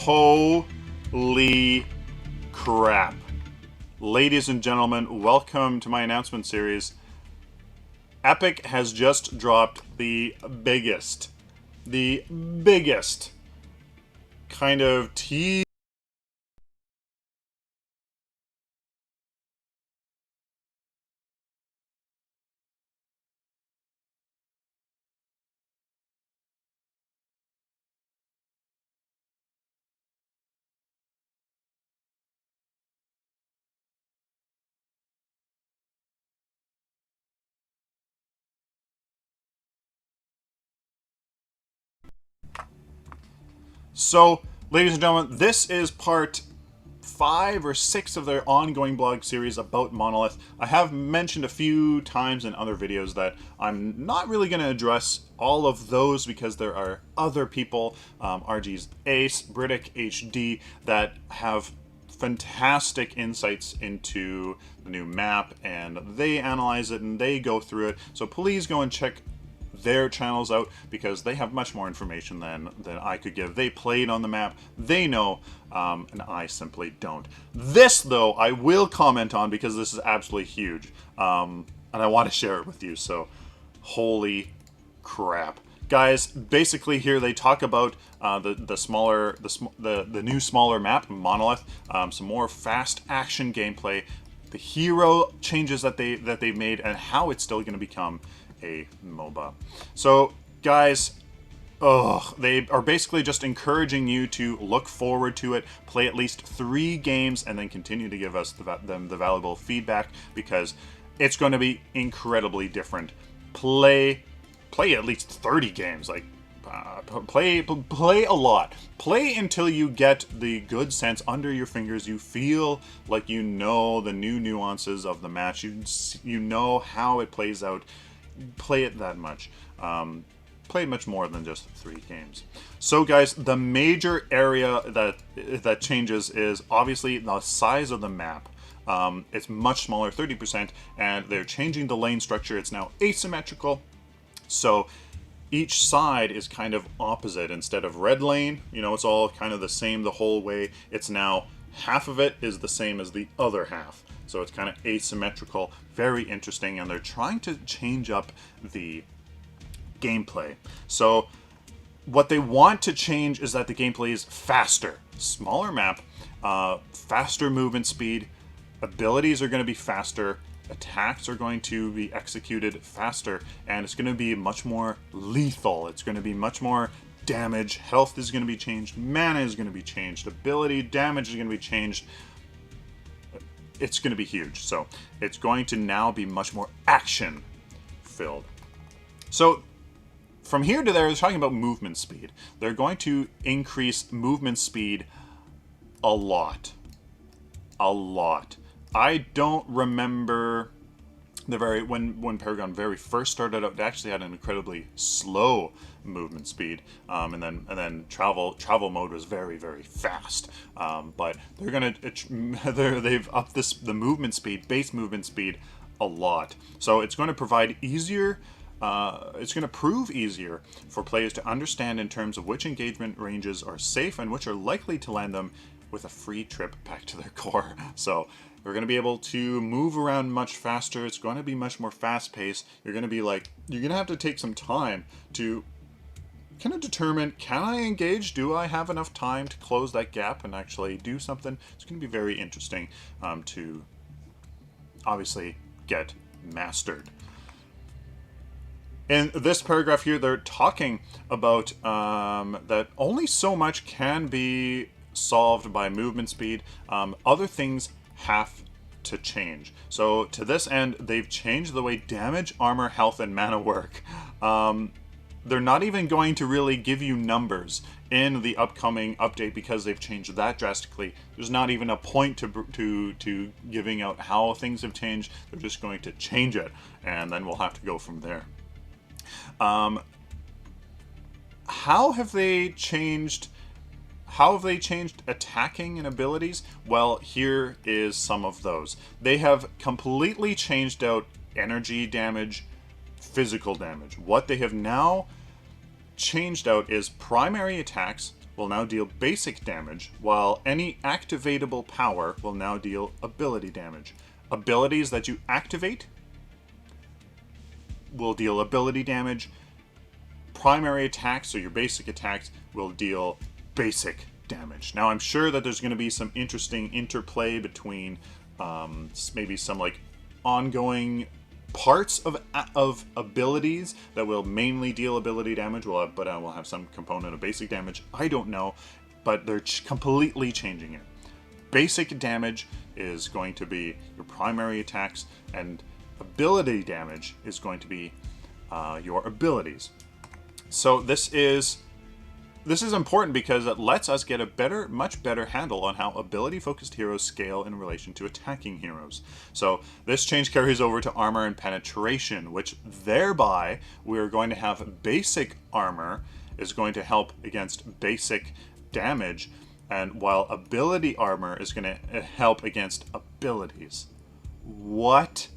Holy crap. Ladies and gentlemen, welcome to my announcement series. Epic has just dropped the biggest kind of tease. So, ladies and gentlemen, this is part 5 or 6 of their ongoing blog series about Monolith. I have mentioned a few times in other videos that I'm not really going to address all of those because there are other people, RG's Ace, Britick HD, that have fantastic insights into the new map, and they analyze it and they go through it. So please go and check their channels out because they have much more information than I could give. They played on the map, they know, and I simply don't. This, though, I will comment on because this is absolutely huge, and I want to share it with you, so holy crap. Guys, basically here they talk about the new smaller map, Monolith, some more fast action gameplay, the hero changes that they've made, and how it's still going to become a MOBA. So, guys, they are basically just encouraging you to look forward to it, play at least 3 games, and then continue to give us the valuable feedback because it's going to be incredibly different. Play at least 30 games, like play a lot. Play until you get the good sense under your fingers. You feel like you know the new nuances of the match. You know how it plays out. Play it that much. Play much more than just 3 games. So, guys, the major area that changes is obviously the size of the map. It's much smaller, 30%, and they're changing the lane structure. It's now asymmetrical. So each side is kind of opposite. Instead of red lane, you know, it's all kind of the same the whole way. It's now half of it is the same as the other half. So it's kind of asymmetrical, very interesting, and they're trying to change up the gameplay. So what they want to change is that the gameplay is faster. Smaller map, faster movement speed, abilities are going to be faster, attacks are going to be executed faster, and it's going to be much more lethal. It's going to be much more damage. Health is going to be changed. Mana is going to be changed. Ability damage is going to be changed. It's going to be huge. So it's going to now be much more action filled. So from here to there, they're talking about movement speed. They're going to increase movement speed a lot. A lot. I don't remember when Paragon very first started out, they actually had an incredibly slow movement speed, and then travel mode was very, very fast. But they've upped the movement speed, base movement speed, a lot. So it's going to provide easier. It's going to prove easier for players to understand in terms of which engagement ranges are safe and which are likely to land them with a free trip back to their core. So we're going to be able to move around much faster. It's going to be much more fast-paced. You're going to have to take some time to kind of determine, can I engage? Do I have enough time to close that gap and actually do something? It's going to be very interesting to obviously get mastered. In this paragraph here, they're talking about that only so much can be solved by movement speed. Other things have to change. So to this end, they've changed the way damage, armor, health, and mana work. They're not even going to really give you numbers in the upcoming update because they've changed that drastically. There's not even a point to giving out how things have changed. They're just going to change it, and then we'll have to go from there. How have they changed attacking and abilities? Well, here is some of those. They have completely changed out energy damage, physical damage. What they have now changed out is primary attacks will now deal basic damage, while any activatable power will now deal ability damage. Abilities that you activate will deal ability damage. Primary attacks, or your basic attacks, will deal basic damage. Now, I'm sure that there's going to be some interesting interplay between maybe some like ongoing parts of abilities that will mainly deal ability damage, but I will have some component of basic damage. I don't know, but they're completely changing it. Basic damage is going to be your primary attacks, and ability damage is going to be your abilities. So this is important because it lets us get a much better handle on how ability-focused heroes scale in relation to attacking heroes. So this change carries over to armor and penetration, which thereby we're going to have basic armor is going to help against basic damage, and while ability armor is going to help against abilities. What?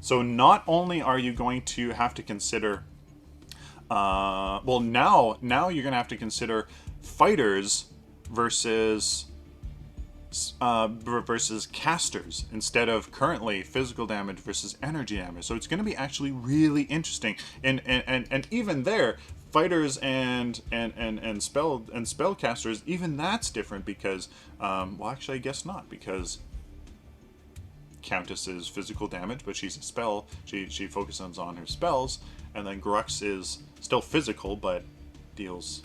So not only are you going to have to consider well, now you're going to have to consider fighters versus casters instead of currently physical damage versus energy damage. So it's going to be actually really interesting. And even there, fighters and spellcasters, even that's different because well, actually I guess not, because Countess is physical damage, but she's a spell. She focuses on her spells, and then Grux is still physical, but deals.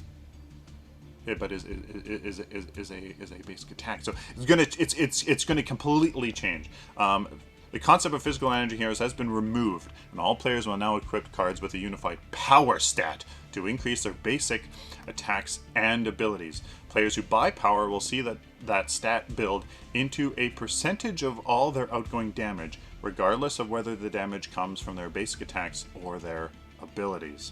But is a basic attack. So it's gonna completely change. The concept of physical energy heroes has been removed, and all players will now equip cards with a unified power stat to increase their basic attacks and abilities. Players who buy power will see that stat build into a percentage of all their outgoing damage, regardless of whether the damage comes from their basic attacks or their abilities.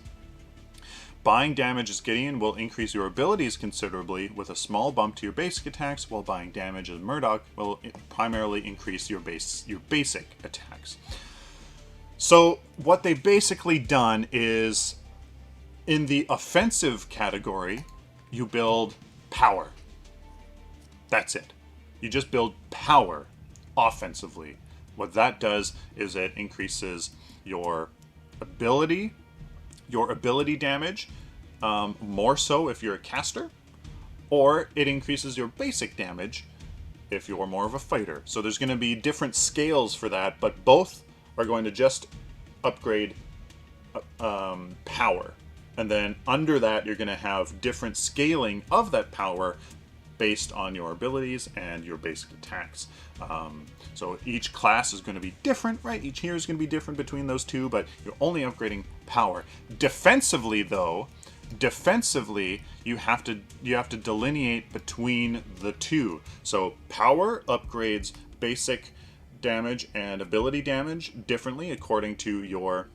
Buying damage as Gideon will increase your abilities considerably with a small bump to your basic attacks, while buying damage as Murdoch will primarily increase your basic attacks. So what they've basically done is, in the offensive category, you build power. That's it. You just build power offensively. What that does is it increases your ability damage, more so if you're a caster, or it increases your basic damage if you're more of a fighter. So there's going to be different scales for that, but both are going to just upgrade power. And then under that, you're going to have different scaling of that power based on your abilities and your basic attacks. So each class is going to be different, right? Each hero is going to be different between those two, but you're only upgrading power. Defensively, though, you have to delineate between the two. So power upgrades basic damage and ability damage differently according to your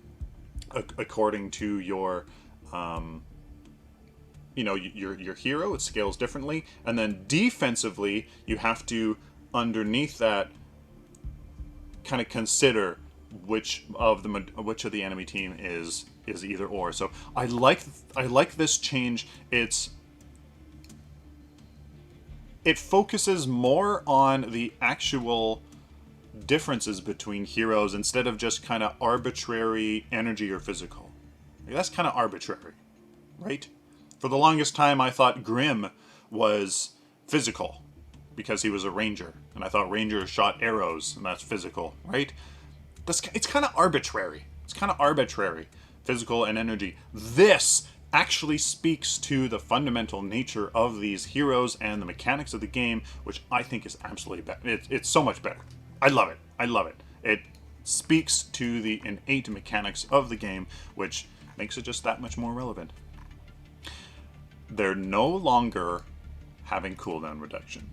your hero. It scales differently. And then defensively, you have to, underneath that, kind of consider which of the enemy team is either or. So I like this change. It focuses more on the actual differences between heroes instead of just kind of arbitrary energy or physical. That's kind of arbitrary, right? For the longest time, I thought Grim was physical because he was a ranger, and I thought rangers shot arrows, and that's physical, right? It's kind of arbitrary. It's kind of arbitrary, physical and energy. This actually speaks to the fundamental nature of these heroes and the mechanics of the game, which I think is absolutely better. It's so much better. I love it. I love it. It speaks to the innate mechanics of the game, which makes it just that much more relevant. They're no longer having cooldown reduction.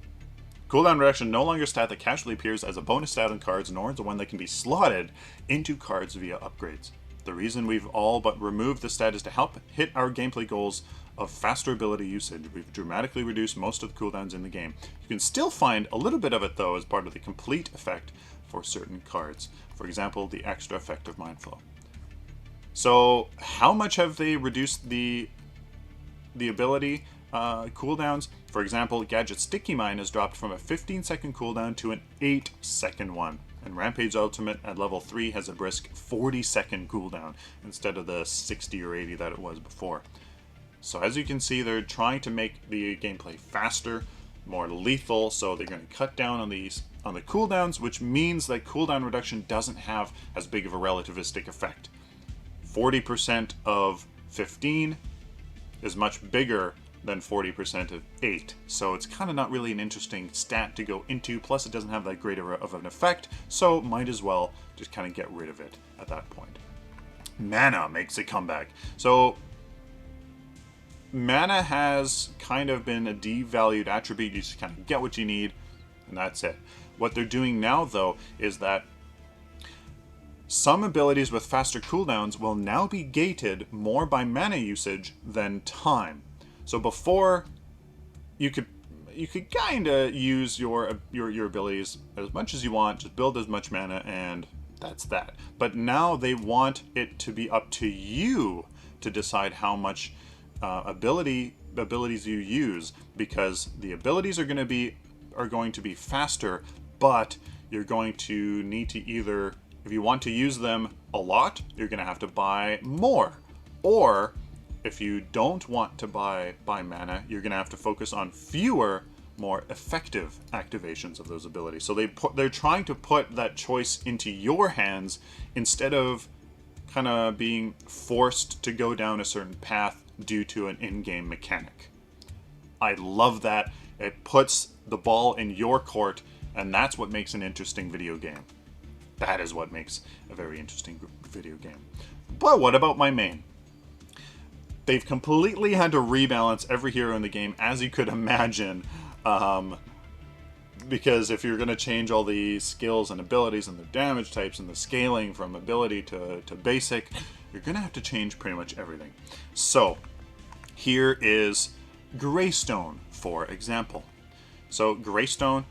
Cooldown reduction no longer a stat that casually appears as a bonus stat on cards, nor is it one that can be slotted into cards via upgrades. The reason we've all but removed the stat is to help hit our gameplay goals of faster ability usage. We've dramatically reduced most of the cooldowns in the game. You can still find a little bit of it, though, as part of the complete effect for certain cards. For example, the extra effect of Mind Flow. So how much have they reduced the the ability cooldowns. For example, Gadget Sticky Mine has dropped from a 15-second cooldown to an 8-second one. And Rampage Ultimate at level 3 has a brisk 40-second cooldown instead of the 60 or 80 that it was before. So as you can see, they're trying to make the gameplay faster, more lethal, so they're going to cut down on the cooldowns, which means that cooldown reduction doesn't have as big of a relativistic effect. 40% of 15 is much bigger than 40% of 8, so it's kind of not really an interesting stat to go into, plus it doesn't have that great of an effect, so might as well just kind of get rid of it at that point. Mana makes a comeback. So mana has kind of been a devalued attribute. You just kind of get what you need, and that's it. What they're doing now, though, is that some abilities with faster cooldowns will now be gated more by mana usage than time. So before, you could kind of use your abilities as much as you want, just build as much mana, and that's that. But now they want it to be up to you to decide how much abilities you use, because the abilities are going to be faster, but you're going to need to either, if you want to use them a lot, you're going to have to buy more, or if you don't want to buy mana, you're going to have to focus on fewer, more effective activations of those abilities. So they're trying to put that choice into your hands instead of kind of being forced to go down a certain path due to an in-game mechanic. I love that. It puts the ball in your court, and that's what makes an interesting video game. That is what makes a very interesting video game. But what about my main? They've completely had to rebalance every hero in the game, as you could imagine, because if you're going to change all the skills and abilities and the damage types and the scaling from ability to basic, you're going to have to change pretty much everything. So here is Greystone, for example. So Greystone,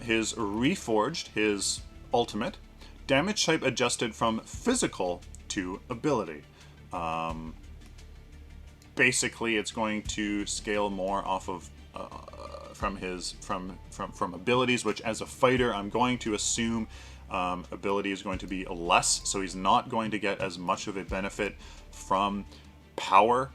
his Reforged, his ultimate, damage type adjusted from physical to ability. Basically, it's going to scale more off of from abilities, which as a fighter, I'm going to assume ability is going to be less, so he's not going to get as much of a benefit from power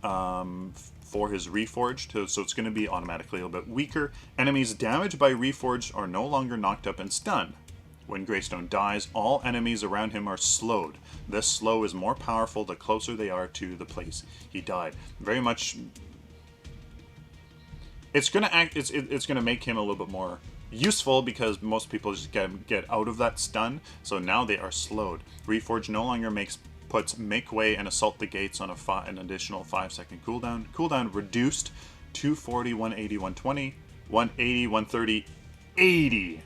for his Reforged, so it's going to be automatically a little bit weaker. Enemies damaged by Reforged are no longer knocked up and stunned. When Greystone dies, all enemies around him are slowed. This slow is more powerful the closer they are to the place he died. Very much, it's gonna make him a little bit more useful because most people just get out of that stun. So now they are slowed. Reforged no longer puts make way and assault the gates on an additional 5-second cooldown. Cooldown reduced 240, 180, 120, 180, 130, 80.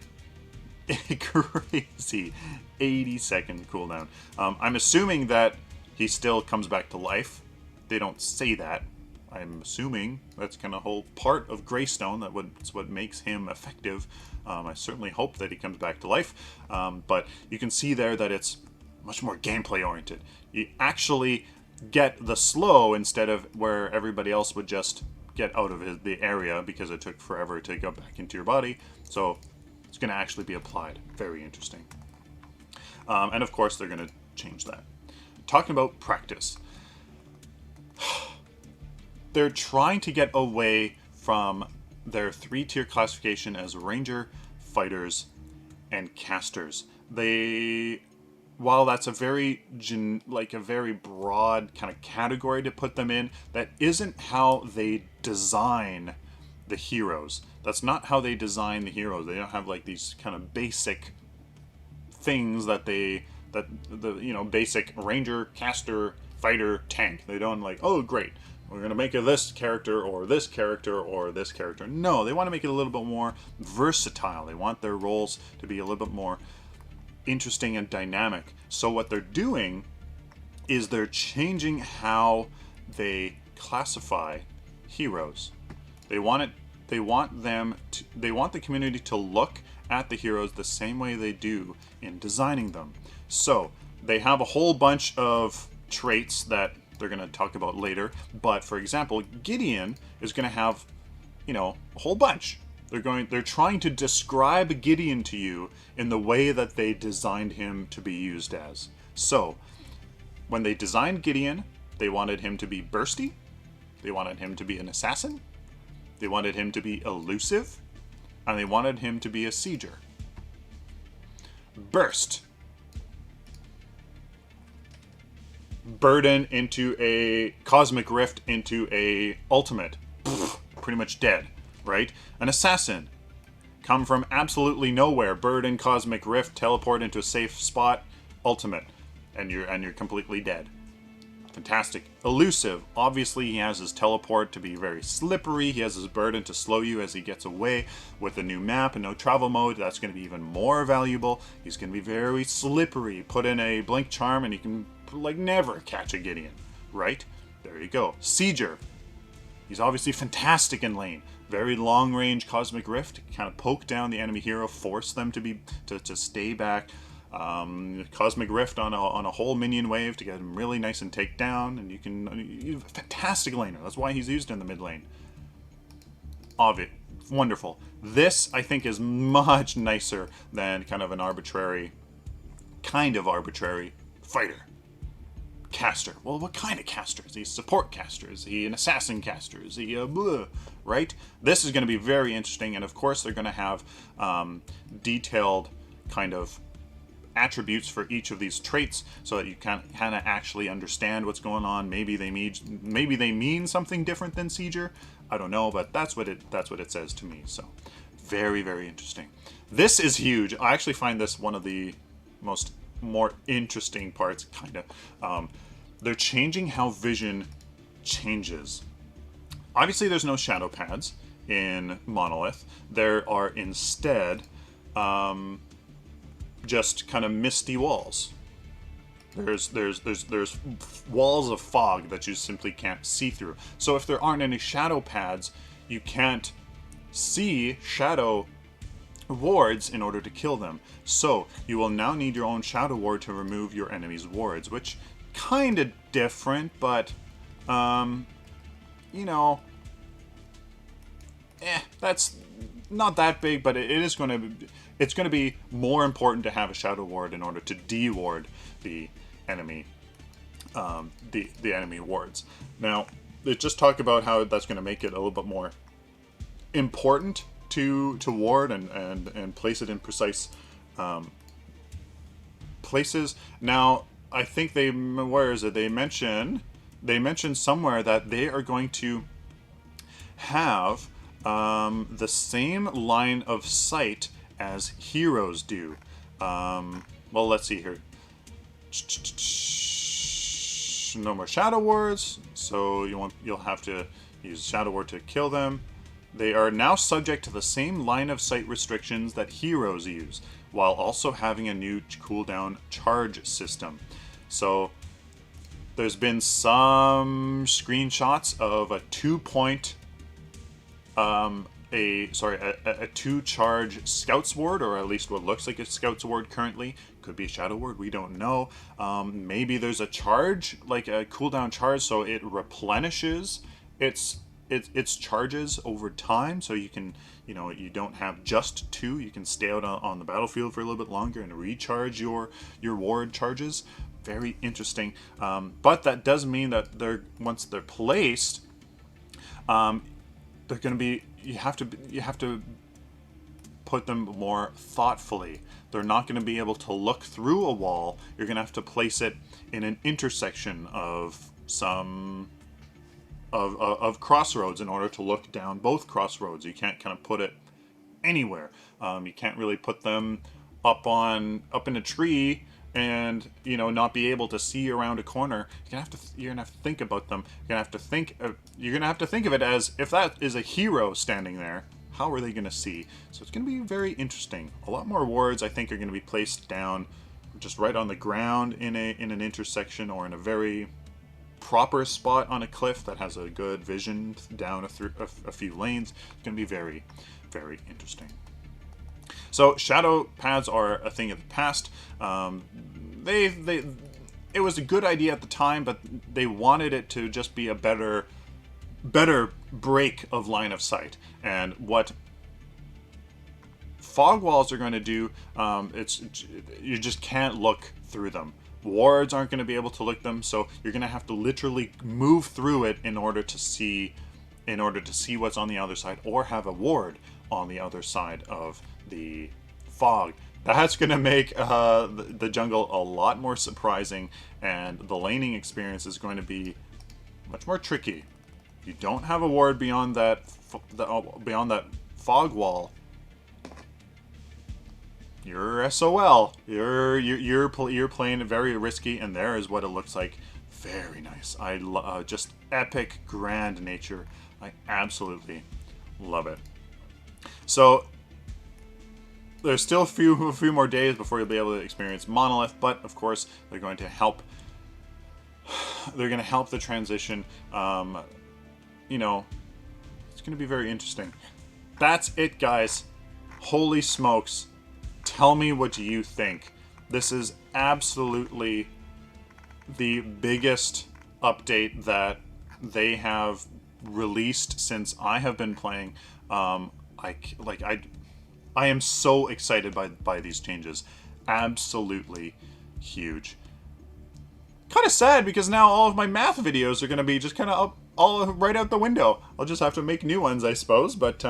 Crazy 80-second cooldown. I'm assuming that he still comes back to life. They don't say that. I'm assuming that's kind of whole part of Greystone. That's what makes him effective. I certainly hope that he comes back to life. But you can see there that it's much more gameplay oriented. You actually get the slow instead of where everybody else would just get out of the area because it took forever to go back into your body. So it's going to actually be applied. Very interesting. And of course, they're going to change that. Talking about practice. They're trying to get away from their 3-tier classification as Ranger, Fighters, and Casters. While that's a very broad kind of category to put them in, that isn't how they design the heroes. That's not how they design the heroes. They don't have like these kind of basic things that the basic Ranger, Caster, Fighter, Tank. They don't like, oh great, we're gonna make it this character or this character or this character. No, they want to make it a little bit more versatile. They want their roles to be a little bit more interesting and dynamic. So what they're doing is they're changing how they classify heroes. They want the community to look at the heroes the same way they do in designing them. So they have a whole bunch of traits that they're going to talk about later. But for example, Gideon is going to have, you know, a whole bunch. They're trying to describe Gideon to you in the way that they designed him to be used as. So, when they designed Gideon, they wanted him to be bursty. They wanted him to be an assassin. They wanted him to be elusive. And they wanted him to be a sieger. Burst. Burden into a cosmic rift into a ultimate. Pfft, pretty much dead, right? An assassin. Come from absolutely nowhere. Burden, cosmic rift, teleport into a safe spot, ultimate. And you're completely dead. Fantastic. Elusive. Obviously, he has his teleport to be very slippery. He has his burden to slow you as he gets away. With a new map and no travel mode, that's going to be even more valuable. He's going to be very slippery. Put in a blink charm and he can, like, never catch a Gideon. Right? There you go. Sieger. He's obviously fantastic in lane. Very long range cosmic rift. Kind of poke down the enemy hero, force them to stay back. Cosmic Rift on a whole minion wave to get him really nice and take down, and you're a fantastic laner. That's why he's used in the mid lane. Wonderful. This, I think, is much nicer than kind of arbitrary fighter. Caster. Well, what kind of caster? Is he a support caster? Is he an assassin caster? Is he a blah? Right? This is going to be very interesting, and of course they're going to have detailed kind of attributes for each of these traits so that you can kind of actually understand what's going on. Maybe they mean something different than Sieger. I don't know, but that's what it says to me. So very, very interesting. This is huge. I actually find this one of the more interesting parts, kind of. They're changing how vision changes. Obviously, there's no shadow pads in Monolith. There are instead just kind of misty walls. There's walls of fog that you simply can't see through. So if there aren't any shadow pads, you can't see shadow wards in order to kill them. So you will now need your own shadow ward to remove your enemy's wards, which kind of different, but you know, that's not that big, but it's going to be more important to have a shadow ward in order to de-ward the enemy the enemy wards. Now, they just talk about how that's going to make it a little bit more important to ward and place it in precise places. Now, I think they mention somewhere that they are going to have the same line of sight as heroes do. Well, let's see here. No more shadow wards, so you'll have to use shadow ward to kill them. They are now subject to the same line of sight restrictions that heroes use, while also having a new cooldown charge system. So there's been some screenshots of a 2-charge Scouts ward, or at least what looks like a Scouts ward currently. Could be a Shadow ward, we don't know. Maybe there's a charge, like a cooldown charge, so it replenishes its charges over time, so you can, you don't have just 2. You can stay out on the battlefield for a little bit longer and recharge your ward charges. Very interesting. But that does mean that once they're placed, they're going to be, you have to put them more thoughtfully. They're not going to be able to look through a wall. You're going to have to place it in an intersection of some of crossroads in order to look down both crossroads. You can't kind of put it anywhere. You can't really put them up in a tree and not be able to see around a corner. You're gonna have to think about them. You're gonna have to think of it as, if that is a hero standing there, how are they gonna see? So it's gonna be very interesting. A lot more wards, I think, are gonna be placed down just right on the ground in an intersection, or in a very proper spot on a cliff that has a good vision down a few lanes. It's gonna be very, very interesting. So shadow pads are a thing of the past. it was a good idea at the time, but they wanted it to just be a better break of line of sight. And what fog walls are going to do, you just can't look through them. Wards aren't going to be able to look them, so you're going to have to literally move through it in order to see what's on the other side, or have a ward on the other side of the fog. That's going to make the jungle a lot more surprising, and the laning experience is going to be much more tricky. If you don't have a ward beyond that fog wall, you're SOL. You're playing it very risky, and there is what it looks like. Very nice. Just epic, grand nature. I absolutely love it. So there's still a few more days before you'll be able to experience Monolith, but of course they're going to help. They're going to help the transition. You know, it's going to be very interesting. That's it, guys. Holy smokes. Tell me what you think. This is absolutely the biggest update that they have released since I have been playing. I am so excited by these changes. Absolutely huge. Kind of sad because now all of my math videos are going to be just kind of up all right out the window. I'll just have to make new ones, I suppose, but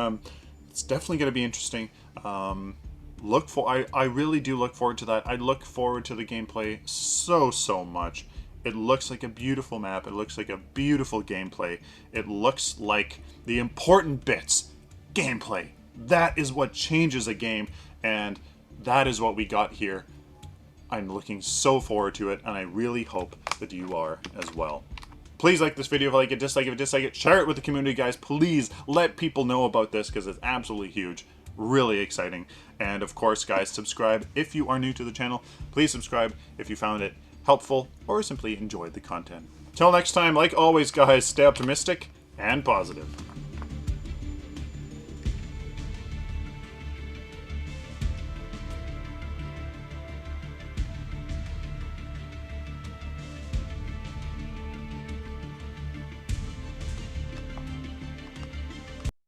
it's definitely going to be interesting. I really do look forward to that. I look forward to the gameplay so much. It looks like a beautiful map. It looks like a beautiful gameplay. It looks like the important bits. Gameplay. That is what changes a game, and that is what we got here. I'm looking so forward to it, and I really hope that you are as well. Please like this video if you like it, dislike it if you dislike it, share it with the community, guys. Please let people know about this because it's absolutely huge. Really exciting. And of course, guys, subscribe if you are new to the channel. Please subscribe if you found it helpful or simply enjoyed the content. Till next time, like always, guys, stay optimistic and positive.